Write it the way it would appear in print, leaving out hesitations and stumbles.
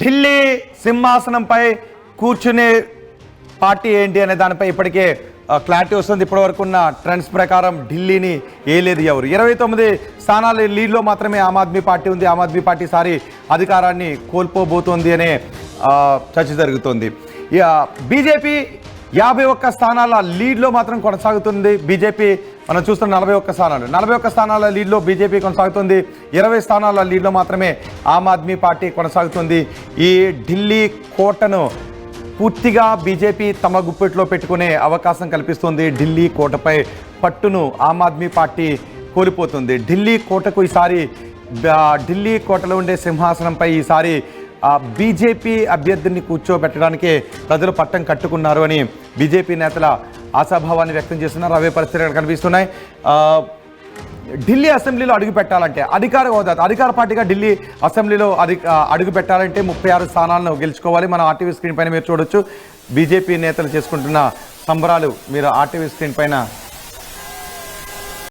ఢిల్లీ సింహాసనంపై కూర్చునే పార్టీ ఏంటి అనే దానిపై ఇప్పటికే క్లారిటీ వస్తుంది. ఇప్పటివరకు ఉన్న ట్రెండ్స్ ప్రకారం ఢిల్లీని ఏలేదు ఎవరు. 29 స్థానాల లీడ్లో మాత్రమే ఆమ్ ఆద్మీ పార్టీ ఉంది. ఆమ్ ఆద్మీ పార్టీ సారి అధికారాన్ని కోల్పోబోతోంది అనే చర్చ జరుగుతుంది. బీజేపీ 51 స్థానాల లీడ్లో మాత్రం కొనసాగుతుంది. బీజేపీ మనం చూస్తున్న 41 స్థానాల లీడ్లో బీజేపీ కొనసాగుతుంది. 20 స్థానాల లీడ్లో మాత్రమే ఆమ్ ఆద్మీ పార్టీ కొనసాగుతుంది. ఈ ఢిల్లీ కోటను పూర్తిగా బీజేపీ తమ గుప్పెట్లో పెట్టుకునే అవకాశం కల్పిస్తుంది. ఢిల్లీ కోటపై పట్టును ఆమ్ ఆద్మీ పార్టీ కోల్పోతుంది. ఢిల్లీ కోటకు ఈసారి ఢిల్లీ కోటలో ఉండే సింహాసనంపై ఈసారి బీజేపీ అభ్యర్థిని కూర్చోబెట్టడానికి ప్రజలు పట్టం కట్టుకున్నారు అని బీజేపీ నేతల ఆశాభావాన్ని వ్యక్తం చేస్తున్నారు. అవే పరిస్థితులు కనిపిస్తున్నాయి. ఢిల్లీ అసెంబ్లీలో అడుగు పెట్టాలంటే అధికార పార్టీగా ఢిల్లీ అసెంబ్లీలో అడుగు పెట్టాలంటే 36 స్థానాలను గెలుచుకోవాలి. మనం ఆర్టీవీ స్క్రీన్ పైన మీరు చూడొచ్చు. బీజేపీ నేతలు చేసుకుంటున్న సంబరాలు మీరు ఆర్టీవీ స్క్రీన్ పైన